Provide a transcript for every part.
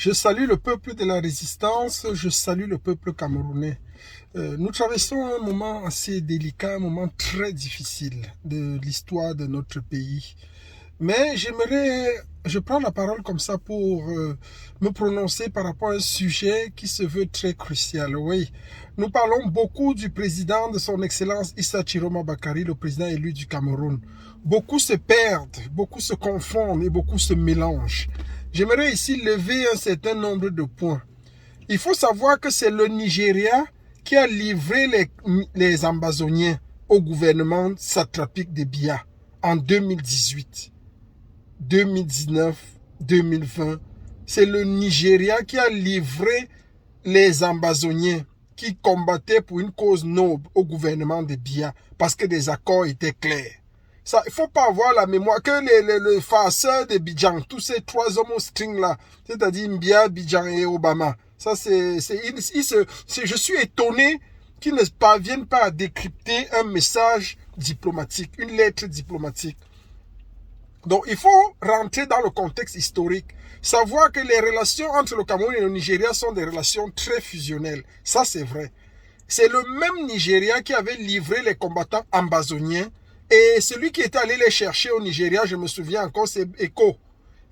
Je salue le peuple de la résistance, je salue le peuple camerounais. Nous traversons un moment assez délicat, un moment très difficile de l'histoire de notre pays. Mais je prends la parole comme ça pour me prononcer par rapport à un sujet qui se veut très crucial. Oui, nous parlons beaucoup du président de son Excellence Issa Chiroma Bakari, le président élu du Cameroun. Beaucoup se perdent, beaucoup se confondent et beaucoup se mélangent. J'aimerais ici lever un certain nombre de points. Il faut savoir que c'est le Nigeria qui a livré les Ambazoniens au gouvernement satrapique de Biya en 2018. 2019, 2020, c'est le Nigeria qui a livré les Ambazoniens qui combattaient pour une cause noble au gouvernement de Biya parce que des accords étaient clairs. Ça, il ne faut pas avoir la mémoire que les farceurs de Bidjan, tous ces trois hommes au string là, c'est-à-dire Mbia, Bidjan et Obama, ça je suis étonné qu'ils ne parviennent pas à décrypter un message diplomatique, une lettre diplomatique. Donc, il faut rentrer dans le contexte historique, savoir que les relations entre le Cameroun et le Nigeria sont des relations très fusionnelles. Ça, c'est vrai. C'est le même Nigeria qui avait livré les combattants ambazoniens et celui qui était allé les chercher au Nigeria, je me souviens encore, c'est Eko.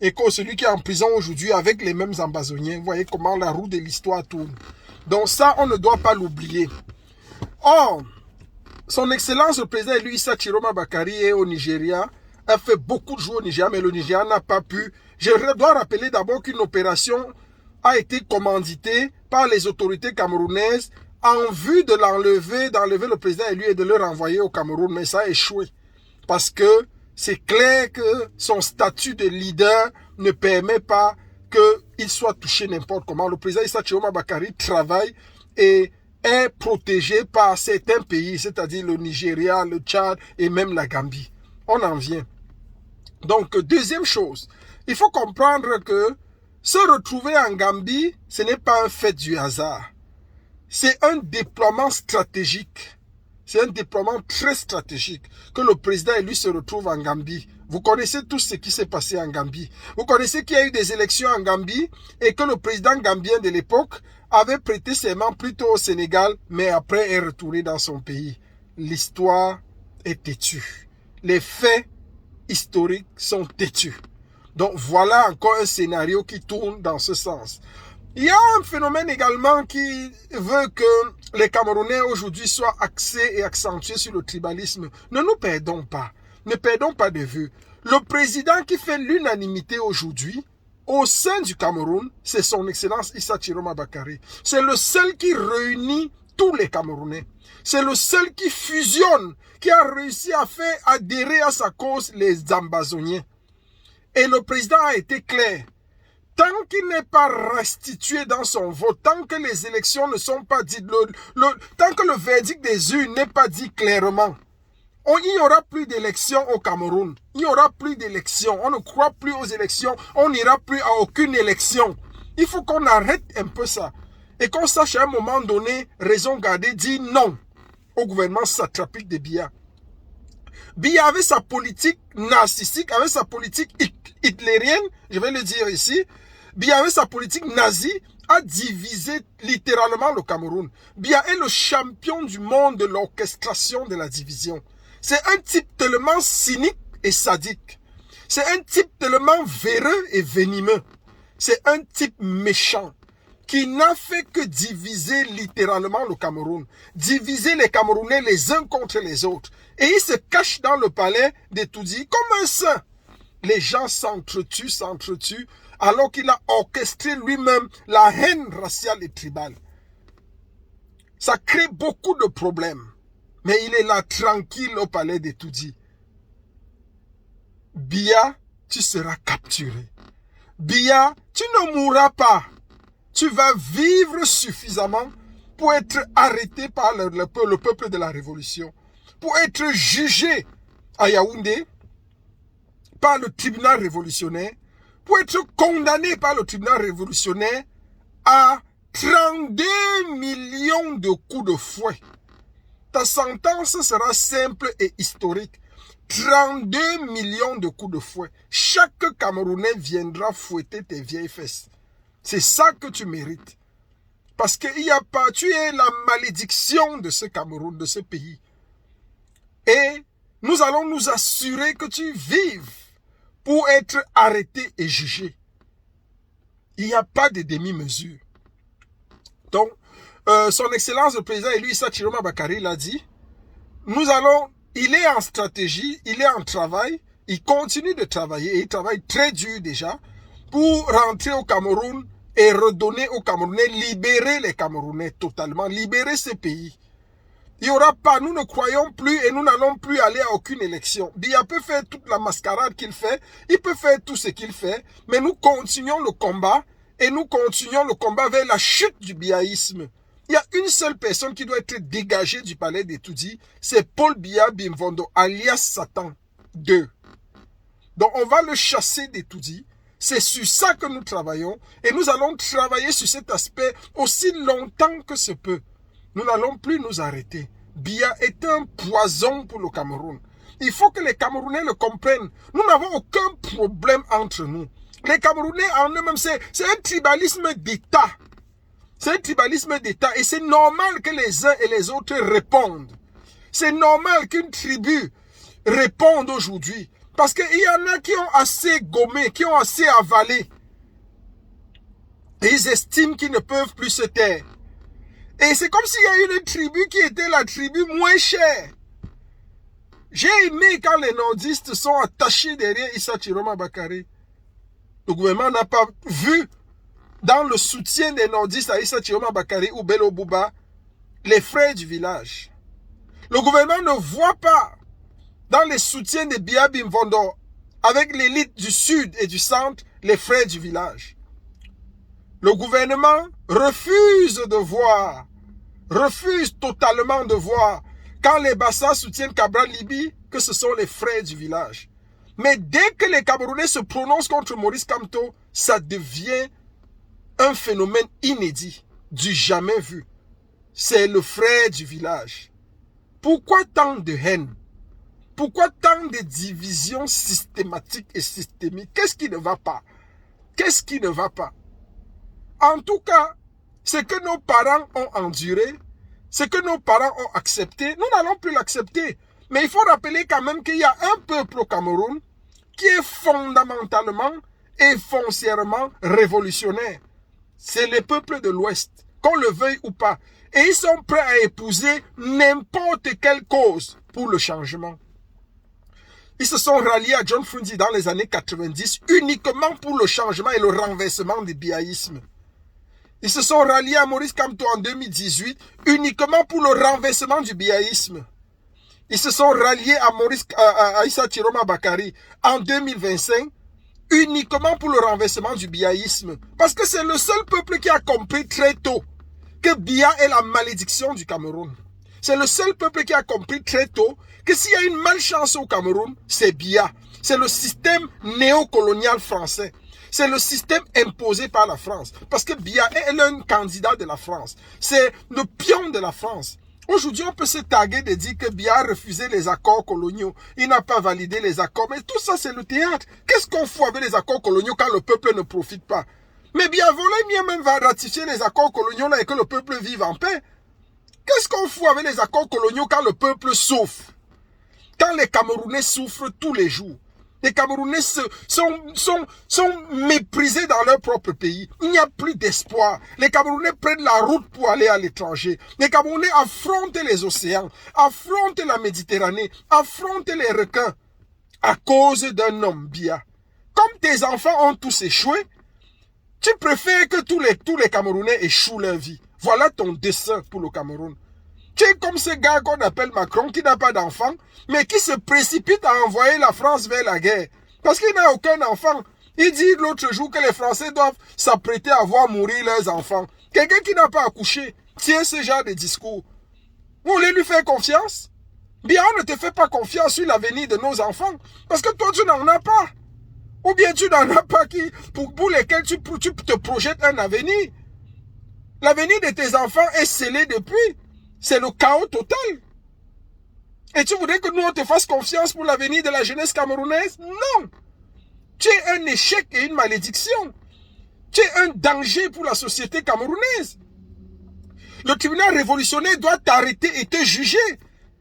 Eko, celui qui est en prison aujourd'hui avec les mêmes ambazoniens. Vous voyez comment la roue de l'histoire tourne. Donc ça, on ne doit pas l'oublier. Or, son Excellence le président élu Issa Chiroma Bakari est au Nigeria, a fait beaucoup de jours au Nigeria, mais le Nigeria n'a pas pu. Je dois rappeler d'abord qu'une opération a été commanditée par les autorités camerounaises en vue de d'enlever le président élu et de le renvoyer au Cameroun, mais ça a échoué. Parce que c'est clair que son statut de leader ne permet pas qu'il soit touché n'importe comment. Le président Issa Chiroma Bakari travaille et est protégé par certains pays, c'est-à-dire le Nigeria, le Tchad et même la Gambie. On en vient. Donc, deuxième chose, il faut comprendre que se retrouver en Gambie, ce n'est pas un fait du hasard. C'est un déploiement stratégique. C'est un déploiement très stratégique que le président élu se retrouve en Gambie. Vous connaissez tout ce qui s'est passé en Gambie. Vous connaissez qu'il y a eu des élections en Gambie et que le président gambien de l'époque avait prêté serment plutôt au Sénégal, mais après est retourné dans son pays. L'histoire est têtue. Les faits historiques sont têtus. Donc voilà encore un scénario qui tourne dans ce sens. Il y a un phénomène également qui veut que les Camerounais aujourd'hui soient axés et accentués sur le tribalisme. Ne nous perdons pas. Ne perdons pas de vue. Le président qui fait l'unanimité aujourd'hui au sein du Cameroun, c'est son Excellence Issa Chiroma Bakari. C'est le seul qui réunit tous les Camerounais. C'est le seul qui fusionne, qui a réussi à faire adhérer à sa cause les Ambazoniens. Et le président a été clair. Tant qu'il n'est pas restitué dans son vote, tant que les élections ne sont pas dites, tant que le verdict des urnes n'est pas dit clairement, il n'y aura plus d'élections au Cameroun. Il n'y aura plus d'élections. On ne croit plus aux élections. On n'ira plus à aucune élection. Il faut qu'on arrête un peu ça. Et qu'on sache à un moment donné, raison garder, dire non au gouvernement satrapique de Biya. Biya avait sa politique narcissique, avait sa politique hitlérienne, je vais le dire ici. Biya avait sa politique nazie à diviser littéralement le Cameroun. Biya est le champion du monde de l'orchestration de la division. C'est un type tellement cynique et sadique. C'est un type tellement véreux et venimeux. C'est un type méchant qui n'a fait que diviser littéralement le Cameroun, diviser les Camerounais les uns contre les autres. Et il se cache dans le palais de Toudi comme un saint. Les gens s'entretuent, alors qu'il a orchestré lui-même la haine raciale et tribale. Ça crée beaucoup de problèmes. Mais il est là tranquille au palais de Toudi. Biya, tu seras capturé. Biya, tu ne mourras pas. Tu vas vivre suffisamment pour être arrêté par le peuple de la révolution, pour être jugé à Yaoundé par le tribunal révolutionnaire, pour être condamné par le tribunal révolutionnaire à 32 millions de coups de fouet. Ta sentence sera simple et historique. 32 millions de coups de fouet. Chaque Camerounais viendra fouetter tes vieilles fesses. C'est ça que tu mérites. Parce qu'il n'y a pas, tu es la malédiction de ce Cameroun, de ce pays. Et nous allons nous assurer que tu vives pour être arrêté et jugé. Il n'y a pas de demi-mesure. Donc, son Excellence le président élu Issa Chiroma Bakary l'a dit, il est en stratégie, il est en travail, il continue de travailler et il travaille très dur déjà pour rentrer au Cameroun et redonner aux Camerounais, libérer les Camerounais totalement, libérer ce pays. Il n'y aura pas, nous ne croyons plus et nous n'allons plus aller à aucune élection. Biya peut faire toute la mascarade qu'il fait, il peut faire tout ce qu'il fait, mais nous continuons le combat et nous continuons le combat vers la chute du biaïsme. Il y a une seule personne qui doit être dégagée du palais d'Etoudi, c'est Paul Biya Bimvondo, alias Satan 2. Donc on va le chasser d'Etoudi. C'est sur ça que nous travaillons et nous allons travailler sur cet aspect aussi longtemps que se peut. Nous n'allons plus nous arrêter. Biya est un poison pour le Cameroun. Il faut que les Camerounais le comprennent. Nous n'avons aucun problème entre nous. Les Camerounais en eux-mêmes, c'est un tribalisme d'État. C'est un tribalisme d'État et c'est normal que les uns et les autres répondent. C'est normal qu'une tribu réponde aujourd'hui. Parce qu'il y en a qui ont assez gommé, qui ont assez avalé. Et ils estiment qu'ils ne peuvent plus se taire. Et c'est comme s'il y a une tribu qui était la tribu moins chère. J'ai aimé quand les nordistes sont attachés derrière Issa Chiroma Bakary. Le gouvernement n'a pas vu dans le soutien des nordistes à Issa Chiroma Bakary ou Bello Bouba les frères du village. Le gouvernement ne voit pas dans les soutiens de Biya Bimvondo avec l'élite du sud et du centre les frères du village. Le gouvernement refuse de voir, refuse totalement de voir quand les Bassa soutiennent Cabral Libi que ce sont les frères du village. Mais dès que les Camerounais se prononcent contre Maurice Kamto, ça devient un phénomène inédit, du jamais vu. C'est le frère du village. Pourquoi tant de haine? Pourquoi tant de divisions systématiques et systémiques? Qu'est-ce qui ne va pas? Qu'est-ce qui ne va pas? En tout cas, ce que nos parents ont enduré, ce que nos parents ont accepté, nous n'allons plus l'accepter. Mais il faut rappeler quand même qu'il y a un peuple au Cameroun qui est fondamentalement et foncièrement révolutionnaire. C'est le peuple de l'Ouest, qu'on le veuille ou pas. Et ils sont prêts à épouser n'importe quelle cause pour le changement. Ils se sont ralliés à John Frundi dans les années 90 uniquement pour le changement et le renversement du biaïsme. Ils se sont ralliés à Maurice Kamto en 2018 uniquement pour le renversement du biaïsme. Ils se sont ralliés à Issa Chiroma Bakary en 2025 uniquement pour le renversement du biaïsme. Parce que c'est le seul peuple qui a compris très tôt que Biya est la malédiction du Cameroun. C'est le seul peuple qui a compris très tôt que s'il y a une malchance au Cameroun, c'est Biya. C'est le système néocolonial français. C'est le système imposé par la France. Parce que Biya est un candidat de la France. C'est le pion de la France. Aujourd'hui, on peut se taguer de dire que Biya a refusé les accords coloniaux. Il n'a pas validé les accords. Mais tout ça, c'est le théâtre. Qu'est-ce qu'on fout avec les accords coloniaux quand le peuple ne profite pas? Mais Biya voulait bien même ratifier les accords coloniaux là et que le peuple vive en paix. Qu'est-ce qu'on fout avec les accords coloniaux quand le peuple souffre? Quand les Camerounais souffrent tous les jours. Les Camerounais sont méprisés dans leur propre pays. Il n'y a plus d'espoir. Les Camerounais prennent la route pour aller à l'étranger. Les Camerounais affrontent les océans, affrontent la Méditerranée, affrontent les requins à cause d'un homme, Biya. Comme tes enfants ont tous échoué, tu préfères que tous les Camerounais échouent leur vie. Voilà ton dessein pour le Cameroun. Tu es comme ce gars qu'on appelle Macron qui n'a pas d'enfant, mais qui se précipite à envoyer la France vers la guerre. Parce qu'il n'a aucun enfant. Il dit l'autre jour que les Français doivent s'apprêter à voir mourir leurs enfants. Quelqu'un qui n'a pas accouché tient ce genre de discours. Vous voulez lui faire confiance? Bien, ne te fais pas confiance sur l'avenir de nos enfants. Parce que toi, tu n'en as pas. Ou bien tu n'en as pas pour lesquels tu te projettes un avenir. L'avenir de tes enfants est scellé depuis. C'est le chaos total. Et tu voudrais que nous on te fasse confiance pour l'avenir de la jeunesse camerounaise? Non. Tu es un échec et une malédiction. Tu es un danger pour la société camerounaise. Le tribunal révolutionnaire doit t'arrêter et te juger.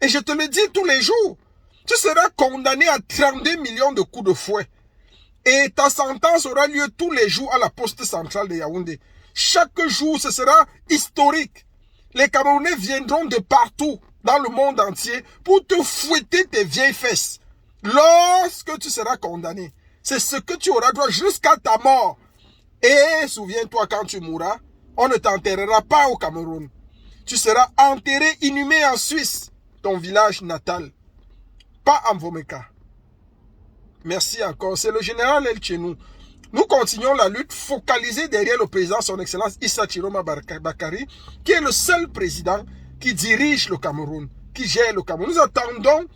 Et je te le dis tous les jours. Tu seras condamné à 32 millions de coups de fouet. Et ta sentence aura lieu tous les jours à la poste centrale de Yaoundé. Chaque jour, ce sera historique. Les Camerounais viendront de partout dans le monde entier pour te fouetter tes vieilles fesses. Lorsque tu seras condamné, c'est ce que tu auras droit jusqu'à ta mort. Et souviens-toi, quand tu mourras, on ne t'enterrera pas au Cameroun. Tu seras enterré, inhumé en Suisse, ton village natal. Pas en Vomeka. Merci encore. C'est le général El Tchenou. Nous continuons la lutte focalisée derrière le président, son excellence Issa Chiroma Bakari, qui est le seul président qui dirige le Cameroun, qui gère le Cameroun. Nous attendons,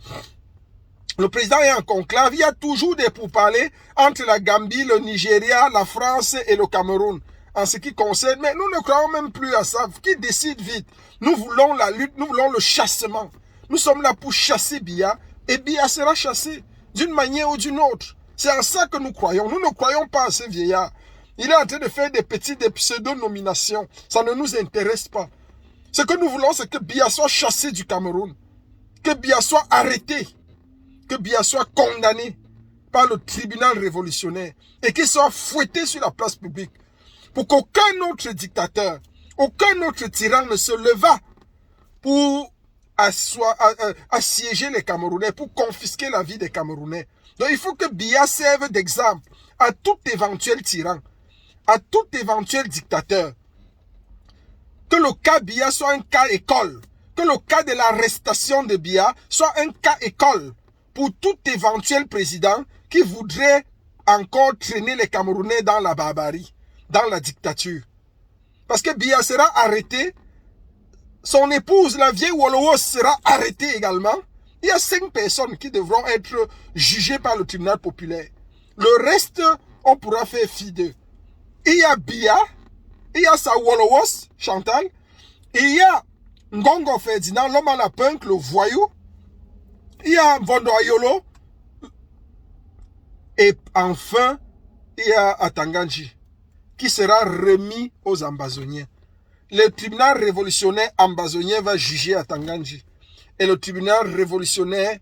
le président est en conclave, il y a toujours des pourparlers entre la Gambie, le Nigeria, la France et le Cameroun, en ce qui concerne, mais nous ne croyons même plus à ça, qui décide vite. Nous voulons la lutte, nous voulons le chassement. Nous sommes là pour chasser Biya, et Biya sera chassé, d'une manière ou d'une autre. C'est en ça que nous croyons. Nous ne croyons pas à ce vieillard. Il est en train de faire des pseudo-nominations. Ça ne nous intéresse pas. Ce que nous voulons, c'est que Biya soit chassé du Cameroun. Que Biya soit arrêté. Que Biya soit condamné par le tribunal révolutionnaire. Et qu'il soit fouetté sur la place publique. Pour qu'aucun autre dictateur, aucun autre tyran ne se leva pour assiéger les Camerounais, pour confisquer la vie des Camerounais. Donc il faut que Biya serve d'exemple à tout éventuel tyran, à tout éventuel dictateur. Que le cas Biya soit un cas école. Que le cas de l'arrestation de Biya soit un cas école pour tout éventuel président qui voudrait encore traîner les Camerounais dans la barbarie, dans la dictature. Parce que Biya sera arrêté, son épouse, la vieille Wolowos, sera arrêtée également. Il y a 5 personnes qui devront être jugées par le tribunal populaire. Le reste, on pourra faire fi d'eux. Il y a Biya, il y a sa Wolowos, Chantal, et il y a Ngongo Ferdinand, l'homme à la punk, le voyou, il y a Mvondo Ayolo, et enfin, il y a Atanganji, qui sera remis aux ambazoniens. Le tribunal révolutionnaire ambazonien va juger Atanganji. Et le tribunal révolutionnaire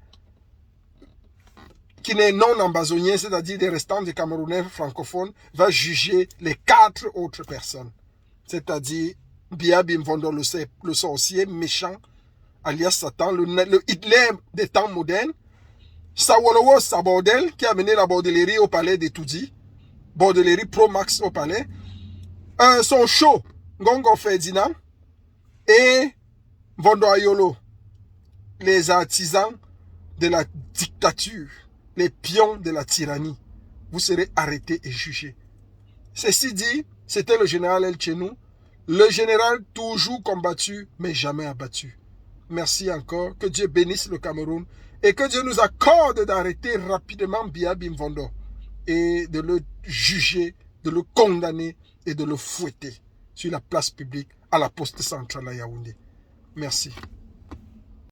qui n'est non ambazonien, c'est-à-dire des restants des Camerounais francophones, va juger les 4 autres personnes. C'est-à-dire Biya Bimvondo, le sorcier méchant, alias Satan, le Hitler des temps modernes, Sawolowo Sabordel, qui a mené la bordellerie au palais des Toudi, bordellerie Pro-Max au palais, son show, Ngongo Ferdinand, et Mvondo Ayolo, les artisans de la dictature, les pions de la tyrannie. Vous serez arrêtés et jugés. Ceci dit, c'était le général El Tchenou, le général toujours combattu, mais jamais abattu. Merci encore, que Dieu bénisse le Cameroun et que Dieu nous accorde d'arrêter rapidement Biya Bimvondo et de le juger, de le condamner et de le fouetter sur la place publique à la poste centrale à Yaoundé. Merci.